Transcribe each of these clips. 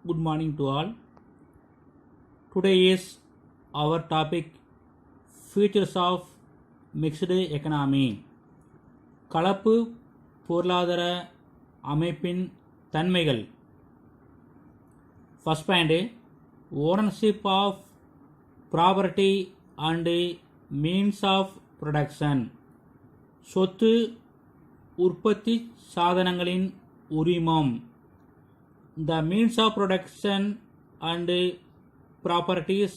Good morning to all. Today is our topic features of mixed economy. கலப்பு பொருளாதார அமைப்பின் தன்மைகள். First point, ownership of property and means of production. சொத்து உற்பத்தி சாதனங்களின் உரிமம். The means of production and properties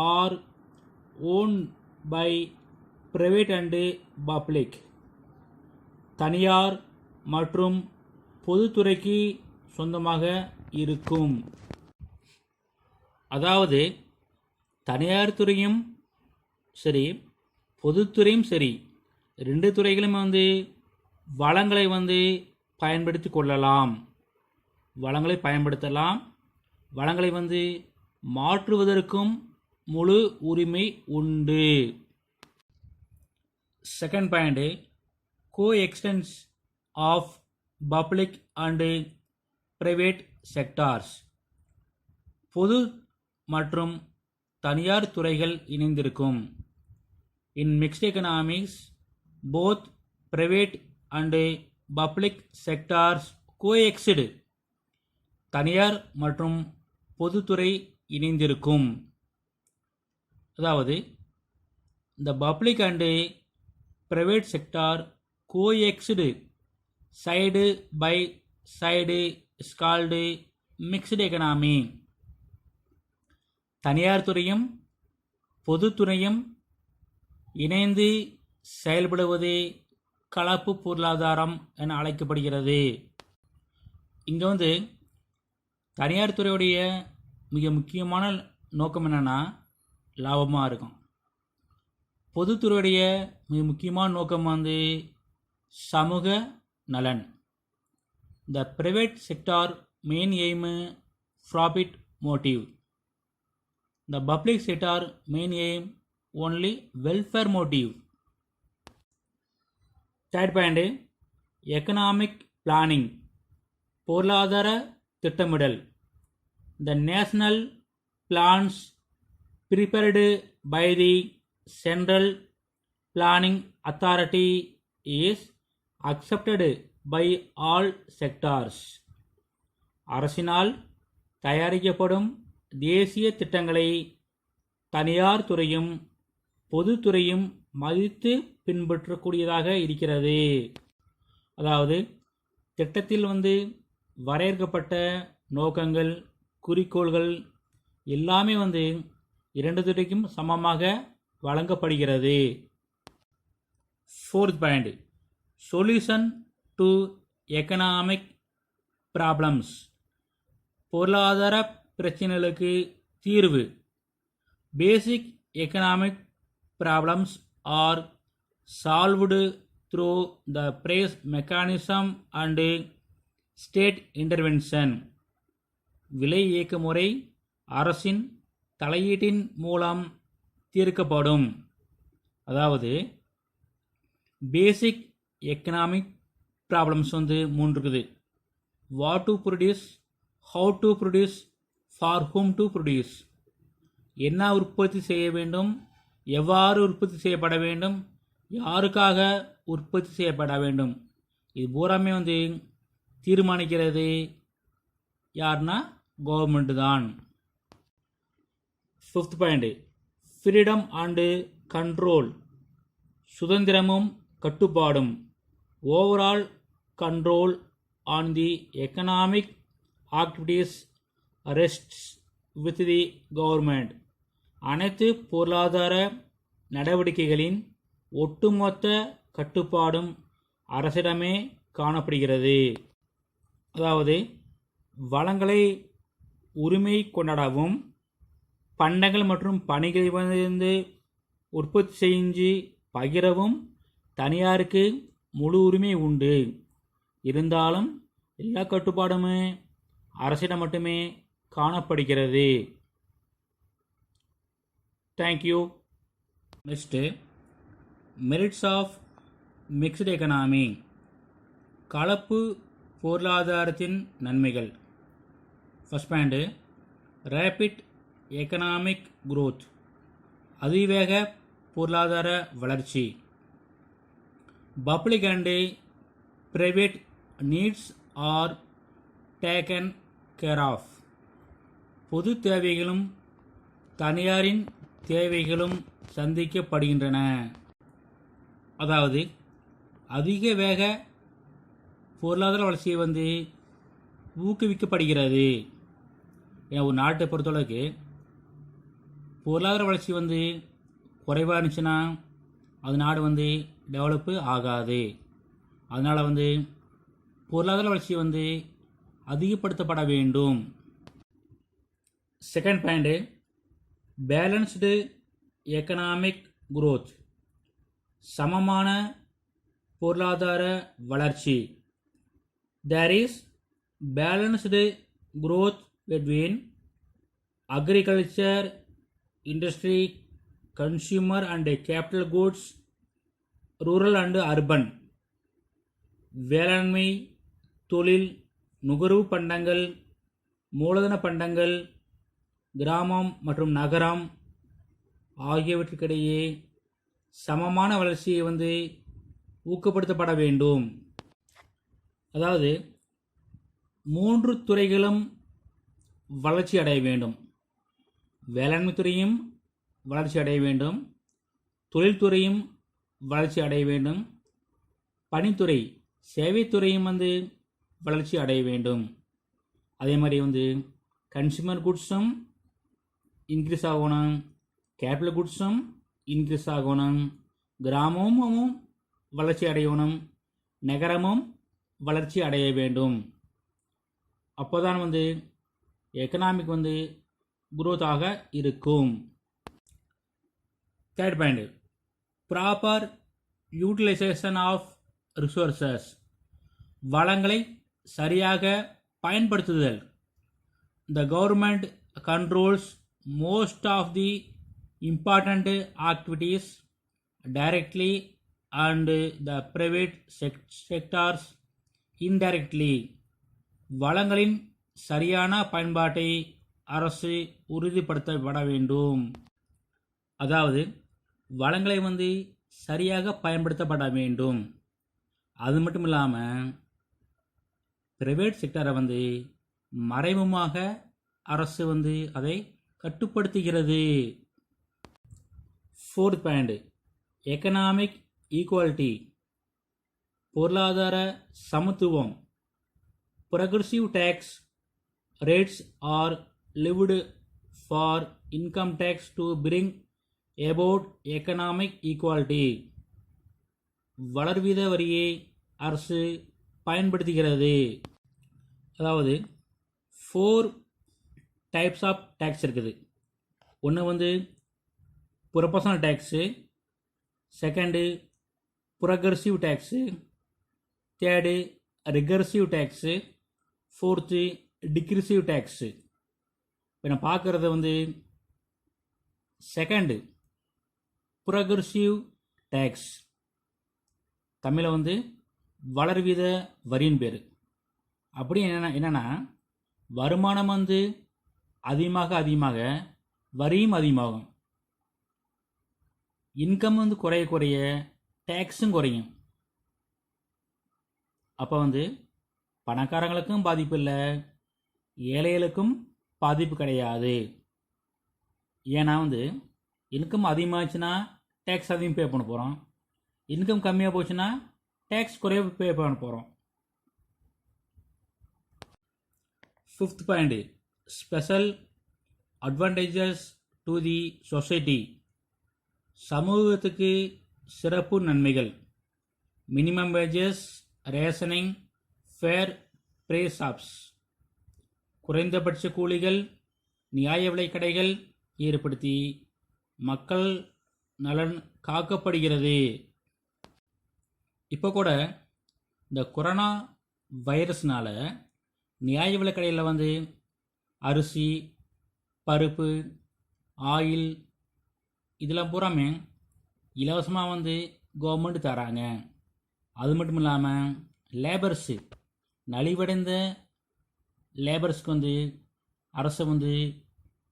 are owned by private and public. தனியார் மற்றும் பொதுத்துறைக்கு சொந்தமாக இருக்கும். அதாவது தனியார் துறையும் சரி பொதுத்துறையும் சரி ரெண்டு துறைகளும் வளங்களை பயன்படுத்தி கொள்ளலாம். வளங்களை பயன்படுத்தலாம். வளங்களை மாற்றுவதற்கும் முழு உரிமை உண்டு. Second point, coexistence of public and private sectors. பொது மற்றும் தனியார் துறைகள் இணைந்திருக்கும். In mixed economics both private and public sectors coexist. தனியார் மற்றும் பொதுத்துறை இணைந்திருக்கும். அதாவது இந்த public and private sector coexist side by side is called mixed economy. தனியார் துறையும் பொதுத்துறையும் இணைந்து செயல்படுவது கலப்பு பொருளாதாரம் என அழைக்கப்படுகிறது. இங்கே தனியார் துறையுடைய மிக முக்கியமான நோக்கம் என்னென்னா லாபமாக இருக்கும். பொதுத்துறையுடைய மிக முக்கியமான நோக்கம் சமூக நலன். த private sector main aim profit motive. The public sector main aim only welfare motive. Third point, economic planning பொருளாதார திட்டமிடல். The national plans prepared by the Central Planning Authority is accepted by all sectors. அரசினால் தயாரிக்கப்படும் தேசிய திட்டங்களை தனியார் துறையும் பொதுத்துறையும் மதித்து பின்பற்றக்கூடியதாக இருக்கிறது. அதாவது திட்டத்தில் வரையறுக்கப்பட்ட நோக்கங்கள் குறிக்கோள்கள் எல்லாமே இரண்டு துறைக்கும் சமமாக வழங்கப்படுகிறது. Fourth point, solution to economic problems. பொருளாதார பிரச்சனைகளுக்கு தீர்வு. Basic economic problems are solved through the price mechanism and state intervention. விலை இயக்க முறை அரசின் தலையீட்டின் மூலம் தீர்க்கப்படும். அதாவது பேசிக் எக்கனாமிக் ப்ராப்ளம்ஸ் மூன்று இருக்குது. What to produce, how to produce, for whom to produce. என்ன உற்பத்தி செய்ய வேண்டும், எவ்வாறு உற்பத்தி செய்யப்பட வேண்டும், யாருக்காக உற்பத்தி செய்யப்பட வேண்டும். இது பூராமே தீர்மானிக்கிறது யார்னா கவர்மெண்ட் தான். Fifth point, freedom and control. சுதந்திரமும் கட்டுப்பாடும். Overall control on the economic activities rests with the government. அனைத்து பொருளாதார நடவடிக்கைகளின் ஒட்டுமொத்த கட்டுப்பாடும் அரசிடமே காணப்படுகிறது. அதாவது வளங்களை உரிமை கொண்டாடவும் பண்டங்கள் மற்றும் பணிகளை உற்பத்தி செஞ்சு பகிரவும் தனியாருக்கு முழு உரிமை உண்டு. இருந்தாலும் எல்லா கட்டுப்பாடுமே அரசிடம் மட்டுமே காணப்படுகிறது. Thank you. Next merits of mixed economy. கலப்பு பொருளாதாரத்தின் நன்மைகள். First point rapid economic growth, அதிவேக பொருளாதார வளர்ச்சி. Public and private needs are taken care of, பொது தேவைகளும் தனியாரின் தேவைகளும் சந்திக்கப்படுகின்றன. அதாவது அதிக வேக பொருளாதார வளர்ச்சியை ஊக்குவிக்கப்படுகிறது. ஏன்னா ஒரு நாட்டை பொறுத்தளவுக்கு பொருளாதார வளர்ச்சி குறைவாக இருந்துச்சுன்னா அது நாடு டெவலப்பு ஆகாது. அதனால் பொருளாதார வளர்ச்சி அதிகப்படுத்தப்பட வேண்டும். Second point balanced economic growth, சமமான பொருளாதார வளர்ச்சி. There is balanced growth between agriculture, industry, consumer and capital goods, rural and urban. வேளாண்மை, தொழில், நுகர்வு பண்டங்கள், மூலதன பண்டங்கள், கிராமம் மற்றும் நகரம் ஆகியவற்றுக்கிடையே சமமான வளர்ச்சியை ஊக்கப்படுத்தப்பட வேண்டும். அதாவது 3 துறைகளும் வளர்ச்சி அடைய வேண்டும். வேளாண்மை துறையும் வளர்ச்சி அடைய வேண்டும், தொழில்துறையும் வளர்ச்சி அடைய வேண்டும், பணித்துறை சேவைத்துறையும் வளர்ச்சி அடைய வேண்டும். அதே மாதிரி கன்சூமர் குட்ஸும் இன்க்ரீஸ் ஆகணும், கேபிட்டல் குட்ஸும் இன்க்ரீஸ் ஆகணும், கிராமமும் வளர்ச்சி அடையணும், நகரமும் வளர்ச்சி அடைய வேண்டும். அப்போ தான் எக்கனாமிக் growth ஆக இருக்கும். Third point proper utilisation of resources, வளங்களை சரியாக பயன்படுத்துதல். The government controls most of the important activities directly and the private sectors indirectly. வளங்களின் சரியான பயன்பாட்டை அரசு உறுதிப்படுத்தப்பட வேண்டும். அதாவது வளங்களை சரியாக பயன்படுத்தப்பட வேண்டும். அது மட்டும் இல்லாமல் பிரைவேட் செக்டரை மறைமுகமாக அரசு அதை கட்டுப்படுத்துகிறது. ஃபோர்த் பாயிண்ட் எக்கனாமிக் ஈக்குவாலிட்டி, பொருளாதார சமத்துவம். progressive tax rates are levied for income tax to bring about economic equality. வளர்வீத வரியை அரசு பயன்படுத்துகிறது. அதாவது 4 டைப்ஸ் ஆஃப் டேக்ஸ் இருக்குது. ஒன்று proportional tax, second progressive tax, third regressive tax, fourth degressive tax. இப்போ நான் பார்க்குறது செகண்டு ப்ரொக்ரெசிவ் டேக்ஸ், தமிழில் வளர்வீத வரியின் பேர். அப்படி என்னென்னா வருமானம் அதிகமாக வரியும் அதிகமாகும். இன்கம் குறைய குறைய டேக்ஸும் குறையும். அப்போ பணக்காரங்களுக்கும் பாதிப்பு இல்லை, ஏழைகளுக்கும் பாதிப்பு கிடையாது. ஏன்னா இன்கம் அதிகமாச்சுன்னா டேக்ஸ் அதிகம் பே பண்ண போகிறோம், இன்கம் கம்மியாக போச்சுன்னா டேக்ஸ் குறைய பே பண்ண போகிறோம். Fifth point special advantages to the society, சமூகத்துக்கு சிறப்பு நன்மைகள். Minimum wages, rationing, fair price shops, குறைந்தபட்ச கூலிகள், நியாய விலை கடைகள் ஏற்படுத்தி மக்கள் நலன் காக்கப்படுகிறது. இப்போ கூட இந்த கொரோனா வைரஸ்னால் நியாய விலை கடையில் அரிசி, பருப்பு, ஆயில் இதெல்லாம் பூராமே இலவசமாக கவர்மெண்ட் தராங்க. அது மட்டும் இல்லாமல் லேபர்ஸு, நலிவடைந்த லேபர்ஸ்க்கு அரசு வந்து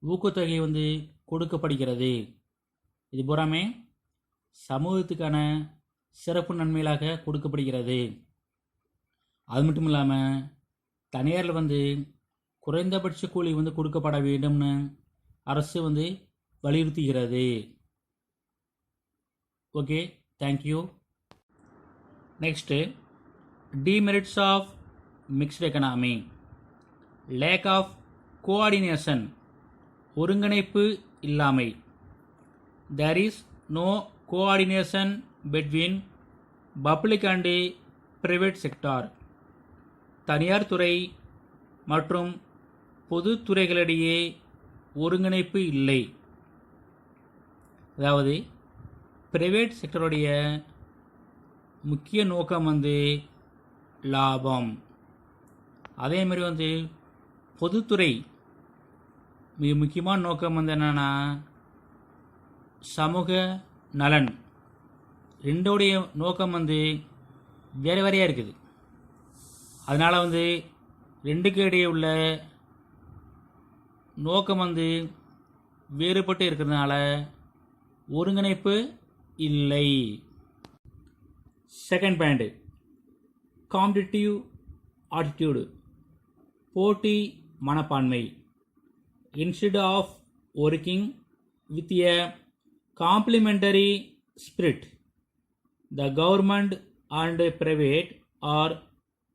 ஊக்கத்தொகை வந்து கொடுக்கப்படுகிறது. இது பூராமே சமூகத்துக்கான சிறப்பு நன்மைகளாக கொடுக்கப்படுகிறது. அது மட்டும் இல்லாமல் தனியாரில் வந்து குறைந்தபட்ச கூலி வந்து கொடுக்கப்பட வேண்டும்னு அரசு வந்து வலியுறுத்துகிறது. Okay, thank you. Next, demerits of mixed economy. Lack of coordination, ஒருங்கிணைப்பு இல்லாமை. There is no coordination between public and private sector. தனியார் துறை மற்றும் பொதுத்துறைகளிடையே ஒருங்கிணைப்பு இல்லை. அதாவது பிரைவேட் செக்டருடைய முக்கிய நோக்கம் வந்து லாபம். அதே மாதிரி வந்து பொதுத்துறை மிக முக்கியமான நோக்கம் வந்து என்னென்னா சமூக நலன். ரெண்டோடைய நோக்கம் வந்து வேறு வேறையாக இருக்குது. அதனால் வந்து ரெண்டுக்கு இடையே உள்ள நோக்கம் வந்து வேறுபட்டு இருக்கிறதுனால ஒருங்கிணைப்பு இல்லை. செகண்ட் பாயிண்ட், காம்படிட்டிவ் ஆட்டிடியூடு, போட்டி மனப்பான்மை. Instead of working with a complementary spirit, the government and private are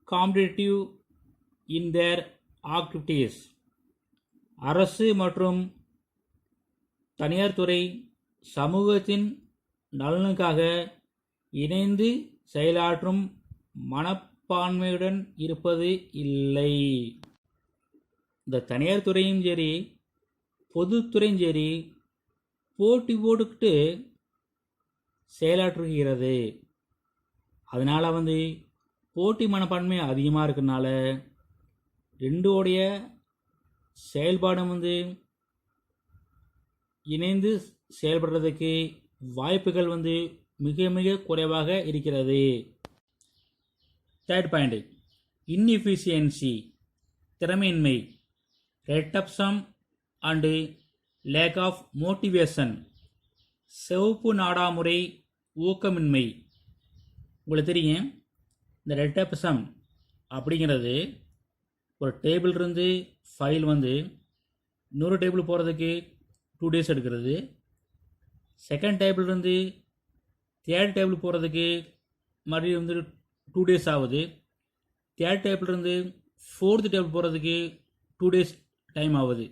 competitive in their activities. அரசு மற்றும் தனியார் துறை சமூகத்தின் நலனுக்காக இணைந்து செயலாற்றும் மனப்பான்மையுடன் இருப்பது இல்லை. இந்த தனியார் துறையும் சரி பொதுத்துறையும் சரி போட்டி போட்டுக்கிட்டு செயலாற்றுகிறது. அதனால் வந்து போட்டி மனப்பான்மை அதிகமாக இருக்கிறதுனால ரெண்டோடைய செயல்பாடும் வந்து இணைந்து செயல்படுறதுக்கு வாய்ப்புகள் வந்து மிக மிக குறைவாக இருக்கிறது. தேர்ட் பாயிண்ட், இன்எஃபிஷியன்சி, திறமையின்மை. Red tapism and lack of motivation, சிவப்பு நாடாமுறை ஊக்கமின்மை. உங்களுக்கு தெரியும், இந்த ரெட்டப்சம் அப்படிங்கிறது ஒரு டேபிள் இருந்து ஃபைல் வந்து இன்னொரு டேபிள் போகிறதுக்கு 2 days எடுக்கிறது. செகண்ட் டேபிள் இருந்து தேர்ட் டேபிள் போகிறதுக்கு மறுபடியும் வந்து 2 days ஆகுது. தேர்ட் டேபிள் இருந்து ஃபோர்த் டேபிள் போகிறதுக்கு 2 days டைம் ஆகுது.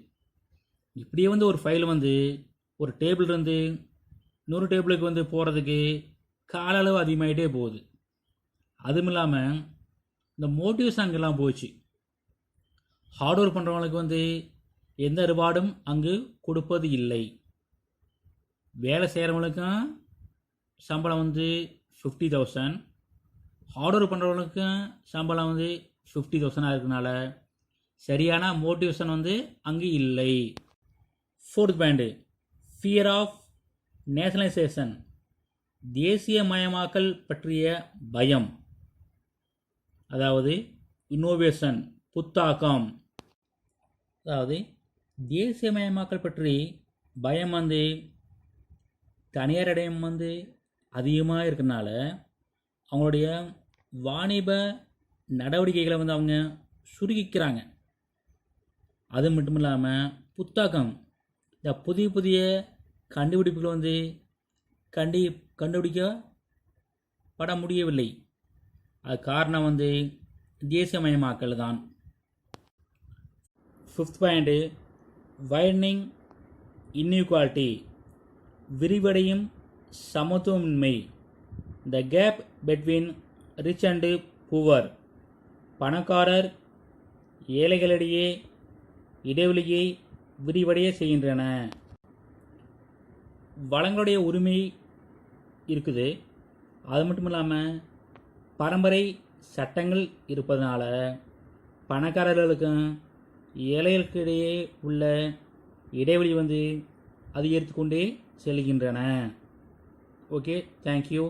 இப்படியே வந்து ஒரு ஃபைல் வந்து ஒரு டேபிள் இருந்து இன்னொரு டேபிளுக்கு வந்து போகிறதுக்கு கால அளவு அதிகமாகிட்டே போகுது. அதுவும் இல்லாமல் இந்த மோட்டிவ்ஸ் அங்கெல்லாம் போச்சு. ஹார்ட் ஒர்க் பண்ணுறவங்களுக்கு வந்து எந்த ரிவார்டும் அங்கு கொடுப்பது இல்லை. வேலை செய்கிறவங்களுக்கும் சம்பளம் வந்து 50,000, ஹார்ட் ஒர்க் பண்ணுறவங்களுக்கும் சம்பளம் வந்து 50,000 இருக்கிறதுனால சரியான மோட்டிவேஷன் வந்து அங்கு இல்லை. Fourth point, fear of nationalisation, தேசியமயமாக்கல் பற்றிய பயம். அதாவது இன்னோவேஷன், புத்தாக்கம். அதாவது தேசியமயமாக்கல் பற்றி பயம் வந்து தனியாரிடம் வந்து அதிகமாக இருக்கிறதுனால அவங்களுடைய வாணிப நடவடிக்கைகளை வந்து அவங்க சுருக்கிக்கிறாங்க. அது மட்டும் இல்லாமல் புத்தாக்கம், இந்த புதிய புதிய கண்டுபிடிப்புகளை வந்து கண்டுபிடிக்கப்பட முடியவில்லை. அது காரணம் வந்து தேசியமயமாக்கல் தான். ஃபிஃப்த் பாயிண்ட், வைடனிங் இன்இக்வாலிட்டி, விரிவடையும் சமத்துவமின்மை. The gap between rich and poor, பணக்காரர் ஏழைகளிடையே இடைவெளியை விரிவடைய செய்கின்றன. வளங்களுடைய உரிமை இருக்குது. அது மட்டும் இல்லாமல் பரம்பரை சட்டங்கள் இருப்பதனால பணக்காரர்களுக்கும் ஏழைகளுக்கு இடையே உள்ள இடைவெளி வந்து அதிகரித்து கொண்டே செல்கின்றன. Okay, thank you.